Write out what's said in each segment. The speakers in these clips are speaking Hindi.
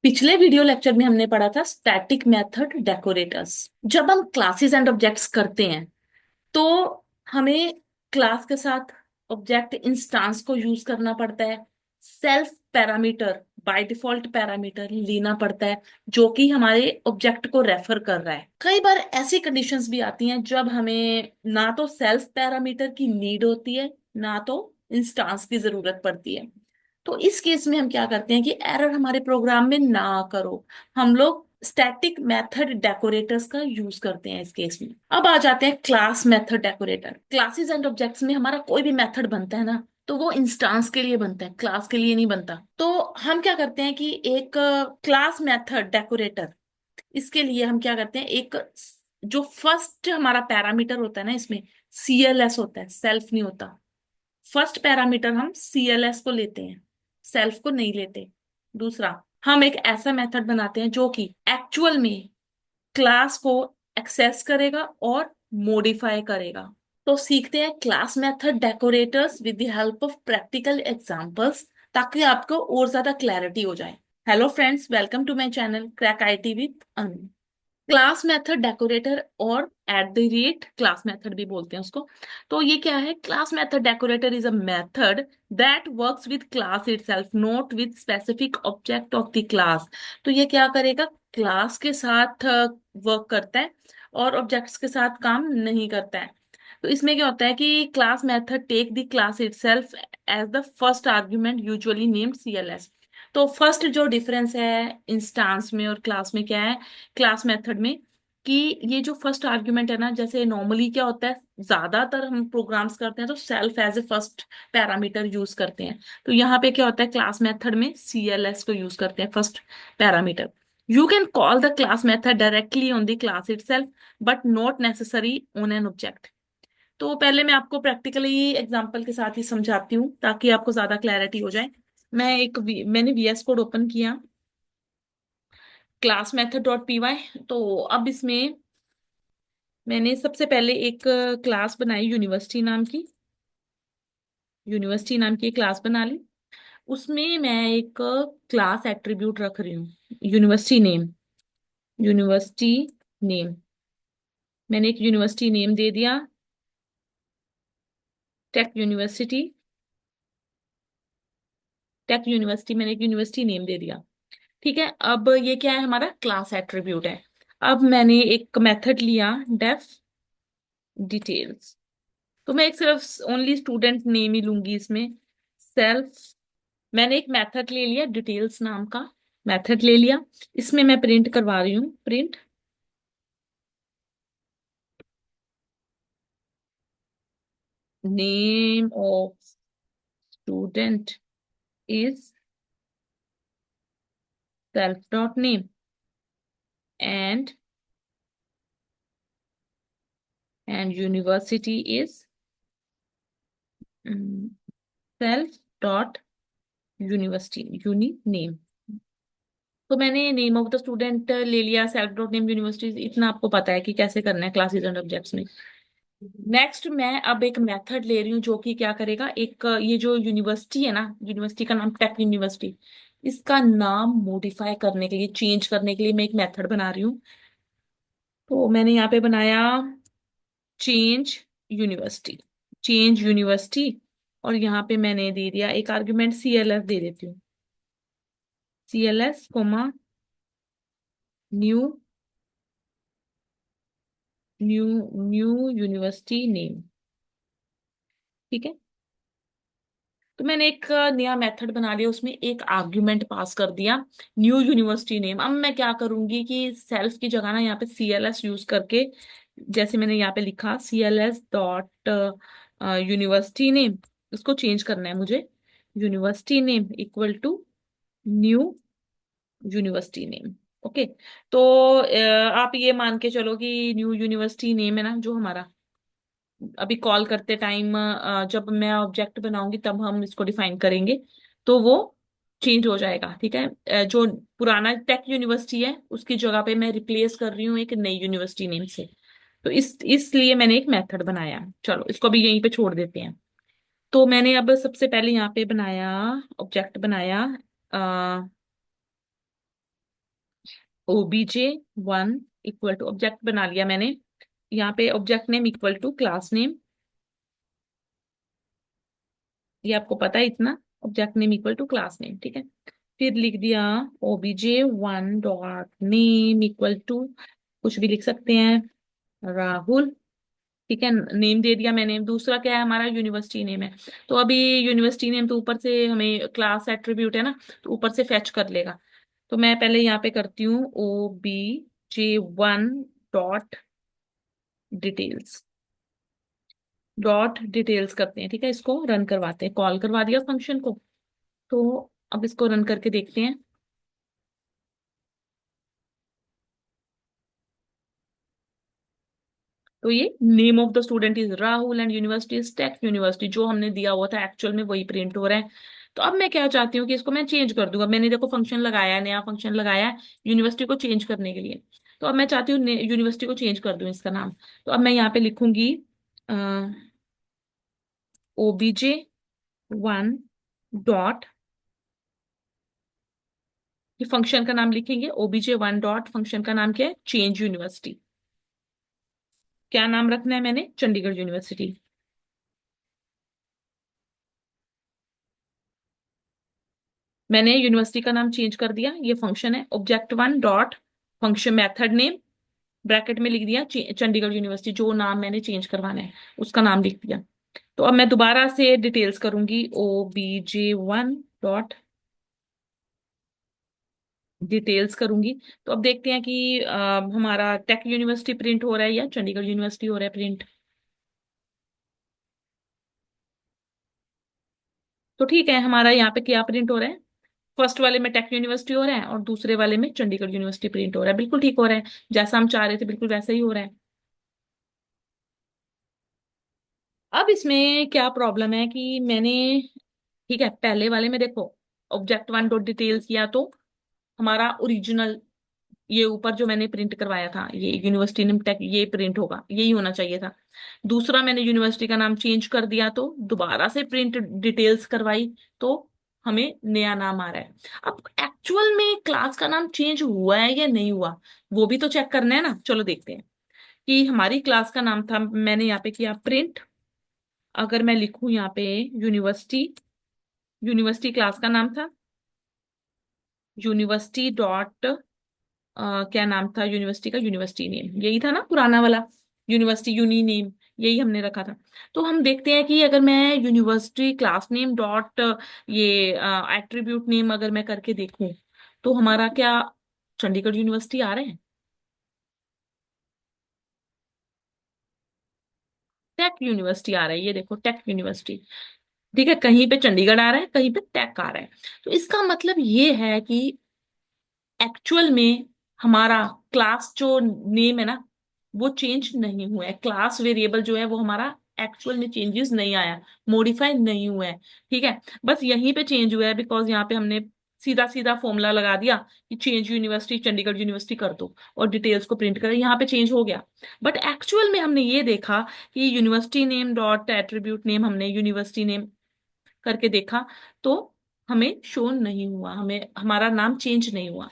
पिछले वीडियो लेक्चर में हमने पढ़ा था स्टैटिक मेथड डेकोरेटर्स। जब हम क्लासेस एंड ऑब्जेक्ट्स करते हैं तो हमें क्लास के साथ ऑब्जेक्ट इंस्टांस को यूज करना पड़ता है। Self parameter by default parameter लेना पड़ता है जो कि हमारे ऑब्जेक्ट को रेफर कर रहा है। कई बार ऐसी कंडीशंस भी आती हैं जब हमें ना तो सेल्फ पैरामीटर की नीड होती है ना तो इंस्टांस की जरूरत पड़ती है। तो इस केस में हम क्या करते हैं कि एरर हमारे प्रोग्राम में ना करो, हम लोग स्टैटिक मेथड डेकोरेटर्स का यूज करते हैं इस केस में। अब आ जाते हैं class method decorator. Classes and objects में हमारा कोई भी मेथड बनता है ना, तो वो इंस्टांस के लिए बनता है, क्लास के लिए नहीं बनता। तो हम क्या करते हैं कि एक क्लास मेथड डेकोरेटर, इसके लिए हम क्या करते हैं, एक जो फर्स्ट हमारा पैरामीटर होता है ना, इसमें CLS होता है, सेल्फ नहीं होता। फर्स्ट पैरामीटर हम CLS को लेते हैं, सेल्फ को नहीं लेते। दूसरा, हम एक ऐसा मेथड बनाते हैं जो कि एक्चुअल में क्लास को एक्सेस करेगा और मॉडिफाई करेगा। तो सीखते हैं class method decorators with the help of practical examples, ताकि आपको और ज्यादा क्लैरिटी हो जाए। Hello friends, welcome to my channel crack IT with Anu. Class method decorator और at the rate class method भी बोलते हैं उसको। तो ये क्या है? Class method decorator is a method that works with class itself, not with specific object of the class. तो ये क्या करेगा? क्लास के साथ वर्क करता है और ऑब्जेक्ट्स के साथ काम नहीं करता है। तो इसमें क्या होता है कि class method take the class itself as the first argument, usually named CLS। तो फर्स्ट जो डिफरेंस है इंस्टांस में और क्लास में क्या है, क्लास मेथड में, कि ये जो फर्स्ट आर्ग्यूमेंट है ना, जैसे नॉर्मली क्या होता है, ज्यादातर हम प्रोग्राम्स करते हैं तो self as a first parameter use करते हैं। तो यहाँ पे क्या होता है, क्लास मेथड में CLS को यूज करते हैं first parameter. You can call the class method directly on the class itself but not necessary on an object. तो पहले मैं आपको प्रैक्टिकली एग्जांपल के साथ ही समझाती हूँ ताकि आपको ज्यादा क्लैरिटी हो जाए। मैंने VS कोड ओपन किया, क्लास मेथड डॉट py। तो अब इसमें मैंने सबसे पहले एक क्लास बनाई यूनिवर्सिटी नाम की, यूनिवर्सिटी नाम की एक क्लास बना ली। उसमें मैं एक क्लास एट्रीब्यूट रख रही हूँ, यूनिवर्सिटी नेम। यूनिवर्सिटी नेम, मैंने एक यूनिवर्सिटी नेम दे दिया, टेक यूनिवर्सिटी। टेक यूनिवर्सिटी मैंने एक यूनिवर्सिटी नेम दे दिया। ठीक है, अब ये क्या है, हमारा क्लास एट्रीब्यूट है। अब मैंने एक मेथड लिया, डेफ डिटेल्स। तो मैं एक सिर्फ ओनली स्टूडेंट नेम ही लूंगी इसमें, सेल्फ। मैंने एक मेथड ले लिया, डिटेल्स नाम का मेथड ले लिया। इसमें मैं प्रिंट करवा रही हूँ, print name of student is self dot name and university is self dot university uni name. तो मैंने नेम ऑफ द स्टूडेंट ले लिया, सेल्फ डॉट नेम यूनिवर्सिटी, इतना आपको पता है कि कैसे करना है क्लासेस एंड ऑब्जेक्ट्स में। नेक्स्ट मैं अब एक मेथड ले रही हूँ जो कि क्या करेगा, एक ये जो यूनिवर्सिटी है ना, यूनिवर्सिटी का नाम टेक यूनिवर्सिटी, इसका नाम मॉडिफाई करने के लिए, चेंज करने के लिए मैं एक मेथड बना रही हूँ। तो मैंने यहाँ पे बनाया चेंज यूनिवर्सिटी, चेंज यूनिवर्सिटी। और यहाँ पे मैंने दे दिया एक आर्ग्यूमेंट CLS दे देती हूँ, CLS comma new, new new university name. ठीक है, तो मैंने एक नया मेथड बना लिया, उसमें एक आर्ग्यूमेंट पास कर दिया, न्यू यूनिवर्सिटी नेम। अब मैं क्या करूंगी कि सेल्फ की जगह ना यहाँ पे CLS यूज करके, जैसे मैंने यहाँ पे लिखा CLS डॉट यूनिवर्सिटी नेम, इसको चेंज करना है मुझे, university name equal to new university name. Okay, तो आप ये मान के चलो कि न्यू यूनिवर्सिटी नेम है ना जो हमारा, अभी कॉल करते टाइम जब मैं ऑब्जेक्ट बनाऊंगी तब हम इसको डिफाइन करेंगे, तो वो चेंज हो जाएगा। ठीक है, जो पुराना टेक यूनिवर्सिटी है उसकी जगह पे मैं रिप्लेस कर रही हूँ एक नई यूनिवर्सिटी नेम से। तो इसलिए मैंने एक मेथड बनाया। चलो इसको भी यहीं पे छोड़ देते हैं। तो मैंने अब सबसे पहले यहाँ पे बनाया, ऑब्जेक्ट बनाया OBJ one equal to, object बना लिया मैंने, यहाँ पे object name equal to class name, ये आपको पता है इतना, object name equal to class name, ठीक है। फिर लिख दिया OBJ one dot name equal to, कुछ भी लिख सकते हैं, राहुल, ठीक है। नेम दे दिया मैंने। दूसरा क्या है हमारा, यूनिवर्सिटी नेम है। तो अभी यूनिवर्सिटी नेम तो ऊपर से हमें क्लास एट्रीब्यूट है ना, तो ऊपर से फेच कर लेगा। तो मैं पहले यहाँ पे करती हूँ OBJ1 dot details, dot details करते हैं, ठीक है। इसको रन करवाते हैं, कॉल करवा दिया फंक्शन को। तो अब इसको रन करके देखते हैं। तो ये name of the student is Rahul and university is tech university, जो हमने दिया हुआ था एक्चुअल में वही प्रिंट हो रहा है। तो अब मैं क्या चाहती हूँ कि इसको मैं चेंज कर दूंगा। मैंने देखो फंक्शन लगाया है, नया फंक्शन लगाया है यूनिवर्सिटी को चेंज करने के लिए। तो अब मैं चाहती हूँ यूनिवर्सिटी को चेंज कर दूं इसका नाम। तो अब मैं यहाँ पे लिखूंगी OBJ1 डॉट, ये फंक्शन का नाम लिखेंगे, OBJ1 डॉट फंक्शन का नाम क्या है, चेंज यूनिवर्सिटी। क्या नाम रखना है मैंने, चंडीगढ़ यूनिवर्सिटी। मैंने यूनिवर्सिटी का नाम चेंज कर दिया, ये फंक्शन है object one dot function method name, bracket में लिख दिया चंडीगढ़ यूनिवर्सिटी, जो नाम मैंने चेंज करवाना है उसका नाम लिख दिया। तो अब मैं दोबारा से डिटेल्स करूंगी, OBJ1 डॉट डिटेल्स करूंगी। तो अब देखते हैं कि हमारा टेक यूनिवर्सिटी प्रिंट हो रहा है या चंडीगढ़ यूनिवर्सिटी हो रहा है प्रिंट। तो ठीक है, हमारा यहाँ पे क्या प्रिंट हो रहा है, फर्स्ट वाले में टेक यूनिवर्सिटी हो रहा है और दूसरे वाले में चंडीगढ़ यूनिवर्सिटी प्रिंट हो रहा है। बिल्कुल ठीक हो रहा है, जैसा हम चाह रहे थे बिल्कुल वैसा ही हो रहा है। अब इसमें क्या प्रॉब्लम है कि मैंने, ठीक है, पहले वाले में देखो ऑब्जेक्ट वन डॉट डिटेल्स किया तो हमारा ओरिजिनल, ये ऊपर जो मैंने प्रिंट करवाया था ये यूनिवर्सिटी नेम टेक, ये प्रिंट होगा, यही होना चाहिए था। दूसरा मैंने यूनिवर्सिटी का नाम चेंज कर दिया तो दोबारा से प्रिंट डिटेल्स करवाई, तो हमें नया नाम आ रहा है। अब एक्चुअल में क्लास का नाम चेंज हुआ है या नहीं हुआ, वो भी तो चेक करना है ना। चलो देखते हैं कि हमारी क्लास का नाम था, मैंने यहाँ पे किया प्रिंट, अगर मैं लिखूं यहाँ पे यूनिवर्सिटी, यूनिवर्सिटी क्लास का नाम था, यूनिवर्सिटी डॉट क्या नाम था यूनिवर्सिटी का, यूनिवर्सिटी नेम यही था ना पुराना वाला, यूनिवर्सिटी यूनी नेम, यही हमने रखा था। तो हम देखते हैं कि अगर मैं यूनिवर्सिटी क्लास नेम डॉट ये एट्रीब्यूट नेम अगर मैं करके देखूं, तो हमारा क्या चंडीगढ़ यूनिवर्सिटी आ रहे हैं, टेक यूनिवर्सिटी आ रहा है, ये देखो टेक यूनिवर्सिटी। ठीक है, कहीं पे चंडीगढ़ आ रहा है, कहीं पे टेक आ रहा है। तो इसका मतलब ये है कि एक्चुअल में हमारा क्लास जो नेम है ना वो चेंज नहीं हुआ है, क्लास वेरिएबल जो है वो हमारा एक्चुअल में चेंजेस नहीं आया, मॉडिफाई नहीं हुआ है। ठीक है, बस यहीं पे चेंज हुआ है बिकॉज यहाँ पे हमने सीधा सीधा फॉर्मूला लगा दिया कि चेंज यूनिवर्सिटी चंडीगढ़ यूनिवर्सिटी कर दो और डिटेल्स को प्रिंट करें, यहाँ पे चेंज हो गया। बट एक्चुअल में हमने ये देखा कि university name dot attribute name हमने यूनिवर्सिटी नेम करके देखा तो हमें शो नहीं हुआ, हमें हमारा नाम चेंज नहीं हुआ।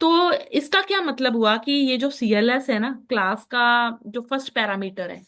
तो इसका क्या मतलब हुआ कि ये जो CLS है ना, क्लास का जो फर्स्ट पैरामीटर है,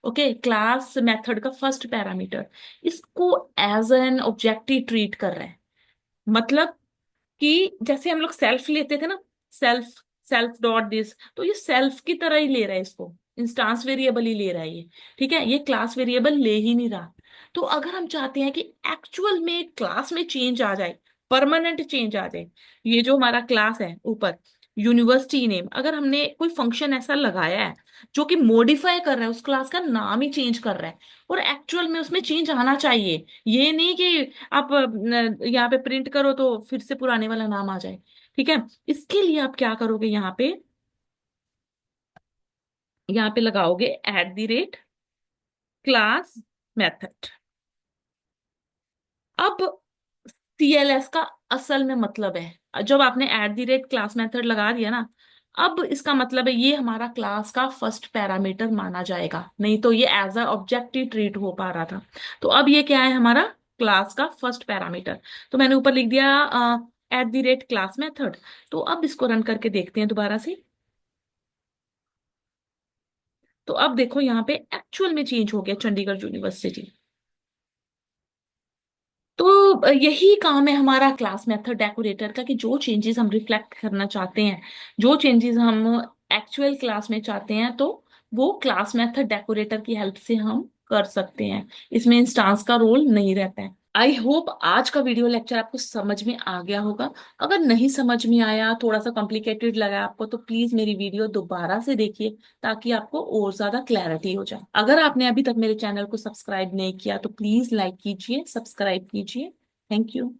ओके, क्लास मेथड का फर्स्ट पैरामीटर, इसको एज एन ऑब्जेक्टिव ट्रीट कर रहा है। मतलब कि जैसे हम लोग सेल्फ लेते थे ना, सेल्फ, सेल्फ डॉट दिस, तो ये सेल्फ की तरह ही ले रहा है इसको, इंस्टांस वेरिएबल ही ले रहा है ये। ठीक है, ये क्लास वेरिएबल ले ही नहीं रहा। तो अगर हम चाहते हैं कि एक्चुअल में क्लास में चेंज आ जाए, परमानेंट चेंज आ जाए, ये जो हमारा क्लास है ऊपर यूनिवर्सिटी नेम, अगर हमने कोई फंक्शन ऐसा लगाया है जो कि मॉडिफाई कर रहा है, उस क्लास का नाम ही चेंज कर रहा है और एक्चुअल में उसमें चेंज आना चाहिए, ये नहीं कि आप यहाँ पे प्रिंट करो तो फिर से पुराने वाला नाम आ जाए। ठीक है, इसके लिए आप क्या करोगे, यहाँ पे लगाओगे @ क्लास मेथड। अब CLS का असल में मतलब है, जब आपने @ क्लास मेथड लगा दिया ना, अब इसका मतलब है ये हमारा क्लास का फर्स्ट पैरामीटर माना जाएगा, नहीं तो ये एज अ ऑब्जेक्टिव ट्रीट हो पा रहा था। तो अब ये क्या है हमारा क्लास का फर्स्ट पैरामीटर। तो मैंने ऊपर लिख दिया @class मेथड। तो अब इसको रन करके देखते हैं दोबारा से। तो अब देखो यहाँ पे एक्चुअल में चेंज हो गया चंडीगढ़ यूनिवर्सिटी। तो यही काम है हमारा क्लास मेथड डेकोरेटर का, कि जो चेंजेस हम रिफ्लेक्ट करना चाहते हैं, जो चेंजेस हम एक्चुअल क्लास में चाहते हैं, तो वो क्लास मेथड डेकोरेटर की हेल्प से हम कर सकते हैं। इसमें इंस्टांस का रोल नहीं रहता है। आई होप आज का वीडियो लेक्चर आपको समझ में आ गया होगा। अगर नहीं समझ में आया, थोड़ा सा कॉम्प्लिकेटेड लगा आपको, तो प्लीज मेरी वीडियो दोबारा से देखिए, ताकि आपको और ज्यादा क्लैरिटी हो जाए। अगर आपने अभी तक मेरे चैनल को सब्सक्राइब नहीं किया तो प्लीज लाइक कीजिए, सब्सक्राइब कीजिए। Thank you.